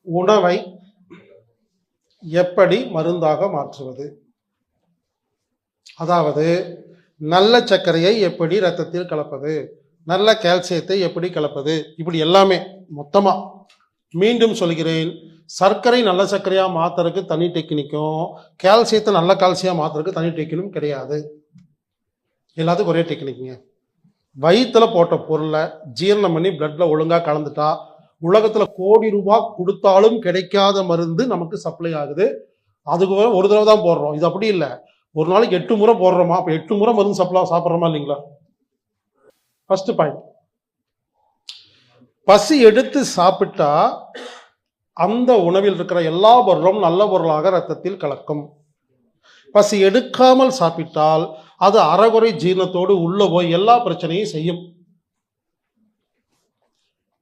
உணவை எப்படி மருந்தாக மாற்றுவது, அதாவது நல்ல சர்க்கரையை எப்படி இரத்தத்தில் கலப்பது, நல்ல கால்சியத்தை எப்படி கலப்பது, இப்படி எல்லாமே மொத்தமா. மீண்டும் சொல்கிறேன், சர்க்கரை நல்ல சர்க்கரையா மாத்துறதுக்கு தனி டெக்னிக்கும் கால்சியத்தை நல்ல கால்சியா மாத்துறதுக்கு தனி டெக்னிக்கும் கிடையாது. எல்லாத்துக்கும் ஒரே டெக்னிக்குங்க. வயிற்றுல போட்ட பொருளை ஜீரணம் பண்ணி பிளட்ல ஒழுங்கா கலந்துட்டா உலகத்துல கோடி ரூபாய் கொடுத்தாலும் கிடைக்காத மருந்து நமக்கு சப்ளை ஆகுது. அதுக்கு ஒரு தடவை தான் போடுறோம். இது அப்படி இல்லை, ஒரு நாளைக்கு 8 முறை போடுறோமா, அப்ப 8 முறை மருந்து சாப்பிட்றோமா இல்லைங்களா? ஃபர்ஸ்ட் பாயிண்ட், பசி எடுத்து சாப்பிட்டா அந்த உணவில் இருக்கிற எல்லா பொருளும் நல்ல பொருளாக ரத்தத்தில் கலக்கும். பசி எடுக்காமல் சாப்பிட்டால் அது அறகுறை ஜீரணத்தோடு உள்ள போய் எல்லா பிரச்சனையும் செய்யும்.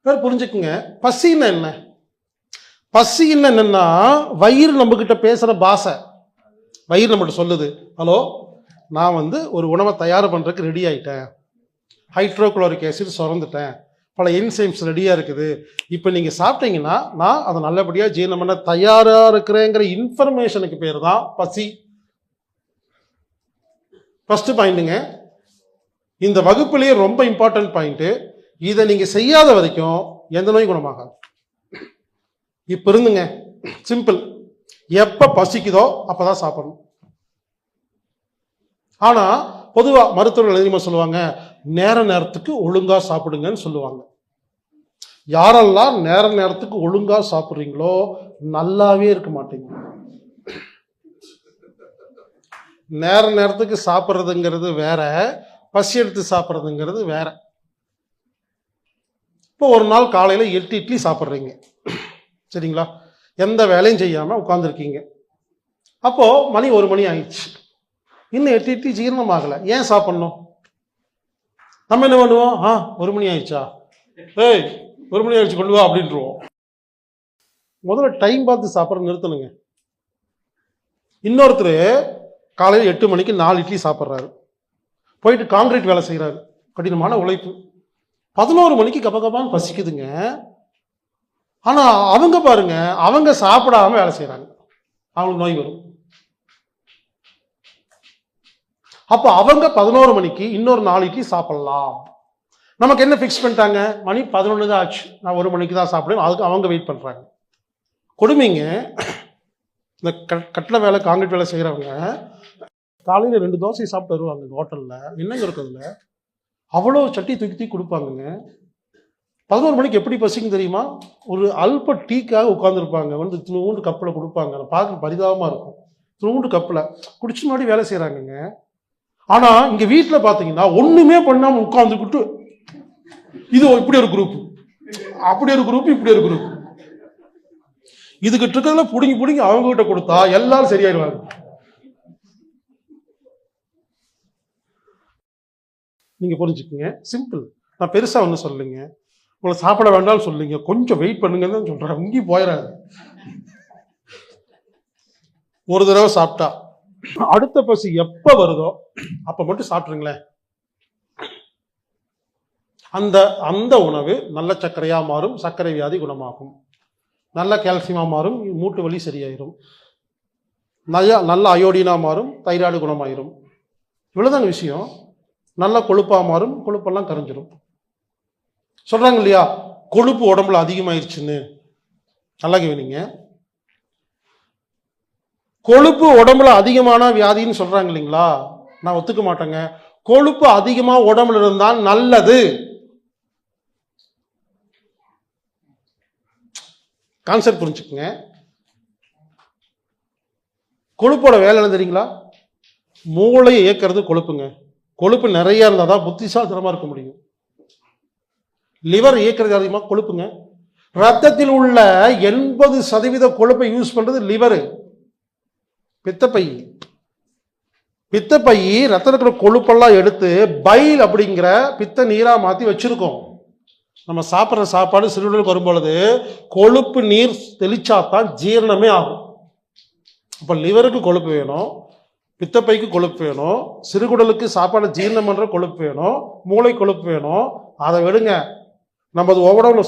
புரிஞ்சுக்குங்க, பசின்னு என்ன? பசின்னு என்னன்னா வயிறு நம்ம கிட்ட பேசுற பாஷை. வயிறு நம்மகிட்ட சொல்லுது, ஹலோ நான் ஒரு உணவை தயார் பண்றதுக்கு ரெடி ஆயிட்டேன், ஹைட்ரோகுளோரிக் ஆசிட் சுரந்துட்டேன், பல என்சைம்ஸ் ரெடியா இருக்குது, இப்போ நீங்க சாப்பிட்டீங்கன்னா நான் அதை நல்லபடியா ஜீரணம் பண்ண தயாரா இருக்கிறேங்கிற இன்ஃபர்மேஷனுக்கு பேர் தான் பசி. ஃபர்ஸ்ட் பாயிண்ட்டுங்க, இந்த வகுப்புலேயே ரொம்ப இம்பார்ட்டன்ட் பாயிண்ட். இதை நீங்க செய்யாத வரைக்கும் எந்த நோயும் குணமாகாது. இப்ப இருந்துங்க சிம்பிள், எப்ப பசிக்குதோ அப்பதான் சாப்பிடணும். ஆனா பொதுவா மருத்துவர்கள் அதிகமா சொல்லுவாங்க, நேரத்துக்கு ஒழுங்கா சாப்பிடுங்கன்னு சொல்லுவாங்க. யாரெல்லாம் நேரத்துக்கு ஒழுங்கா சாப்பிடுறீங்களோ நல்லாவே இருக்க மாட்டீங்க. நேரத்துக்கு சாப்பிட்றதுங்கிறது வேற, பசி எடுத்து சாப்பிட்றதுங்கிறது வேற. இப்போ ஒரு நாள் காலையில 8 இட்லி சாப்பிட்றீங்க, சரிங்களா? எந்த வேலையும் செய்யாம உட்காந்துருக்கீங்க. அப்போ மணி 1 மணி ஆயிடுச்சு, இன்னும் 8 இட்லி ஜீரணம் ஆகலை. ஏன் சாப்பிடணும்? நம்ம என்ன பண்ணுவோம், 1 மணி ஆயிடுச்சா, 1 மணி ஆயிடுச்சு கொண்டு வா அப்படின்ட்டுருவோம். முதல்ல டைம் பார்த்து சாப்பிட்ற நிறுத்தணுங்க. இன்னொருத்தர் காலையில் 8 மணிக்கு 4 இட்லி சாப்பிட்றாரு, போயிட்டு கான்கிரீட் வேலை செய்கிறாரு, கடினமான உழைப்பு. 11 மணிக்கு கபகபான்னு பசிக்குதுங்க. ஆனா அவங்க பாருங்க, அவங்க சாப்பிடாம வேலை செய்யறாங்க, அவங்களுக்கு நோய் வரும். அப்ப அவங்க 11 மணிக்கு இன்னொரு 4 இட்லி சாப்பிடலாம். நமக்கு என்ன பிக்ஸ் பண்ணிட்டாங்க, மணி 11 தான் ஆச்சு, நான் 1 மணிக்கு தான் சாப்பிடுவேன், அதுக்கு அவங்க வெயிட் பண்றாங்க. கொடுமைங்க. இந்த கட்டில வேலை கான்கிரீட் வேலை செய்யறவங்க காலையில 2 தோசை சாப்பிட்டு வருவாங்க ஹோட்டல்ல. என்னங்க இருக்குதுல அவ்வளோ சட்டி தூக்கி தூக்கி கொடுப்பாங்க. 11 மணிக்கு எப்படி பசிக்கும் தெரியுமா? ஒரு அல்ப டீக்காக உட்காந்துருப்பாங்க, இத்தினூண்டு கப்பில் கொடுப்பாங்க. பார்க்க பரிதாபமா இருக்கும். இத்தினூண்டு கப்பில் குடிச்சு முன்னாடி வேலை செய்யறாங்க. ஆனா இங்க வீட்டில் பார்த்தீங்கன்னா ஒண்ணுமே பண்ணாம உட்காந்துக்கிட்டு இது இப்படி ஒரு குரூப், அப்படி ஒரு குரூப், இப்படி ஒரு குரூப். இதுகிட்ட இருக்கிறதுல புடுங்கி புடுங்கி அவங்க கிட்ட கொடுத்தா எல்லாரும் சரியாயிடுவாங்க. நீங்க புரிஞ்சுக்குங்க, சிம்பிள். நான் பெருசா ஒன்றும் சொல்லுங்க, உங்களை சாப்பிட வேண்டாம்னு சொல்லுங்க, கொஞ்சம் வெயிட் பண்ணுங்கன்னு தான் சொல்றேன். இங்கேயும் போயிடாது. ஒரு தடவை சாப்பிட்டா அடுத்த பசி எப்ப வருதோ அப்ப மட்டும் சாப்பிட்டுருங்களேன். அந்த அந்த உணவு நல்ல சர்க்கரையா மாறும், சர்க்கரை வியாதி குணமாகும். நல்ல கால்சியமா மாறும், மூட்டு வலி சரியாயிரும். நல்ல அயோடினா மாறும், தைராய்டு குணமாயிரும். இவ்வளவுதாங்க விஷயம். நல்ல கொழுப்பா மாறும், கொழுப்பெல்லாம் கரைஞ்சிரும். சொல்றாங்க இல்லையா, கொழுப்பு உடம்புல அதிகமாயிருச்சுன்னு. நல்லா கேவீங்க, கொழுப்பு உடம்புல அதிகமான வியாதின்னு சொல்றாங்க இல்லைங்களா? நான் ஒத்துக்க மாட்டேங்க. கொழுப்பு அதிகமா உடம்புல இருந்தால் நல்லது. கான்செப்ட் புரிஞ்சுக்குங்க. கொழுப்போட வேலை என்ன தெரியுங்களா? மூளையை இயக்கிறது கொழுப்புங்க. கொழுப்பு நிறைய இருந்தால் தான் புத்திசாலித்தனமா இருக்க முடியும். லிவர் இயக்கிறது அதிகமாக கொழுப்புங்க. ரத்தத்தில் உள்ள 80% கொழுப்பை யூஸ் பண்றது லிவரு. பித்தப்பை ரத்தத்தில் இருக்கிற கொழுப்பெல்லாம் எடுத்து பைல் அப்படிங்கிற பித்த நீரா மாத்தி வச்சிருக்கோம். நம்ம சாப்பிட்ற சாப்பாடு சிறுகுடலுக்கு வரும்பொழுது கொழுப்பு நீர் தெளிச்சாதான் ஜீரணமே ஆகும். அப்ப லிவருக்கு கொழுப்பு வேணும், பித்தப்பைக்கு கொழுப்பு வேணும், சிறுகுடலுக்கு சாப்பாடு ஜீரணம் பண்ற கொழுப்பு வேணும், மூளை கொழுப்பு வேணும். அதை விடுங்க, நம்ம அது ஓவரால்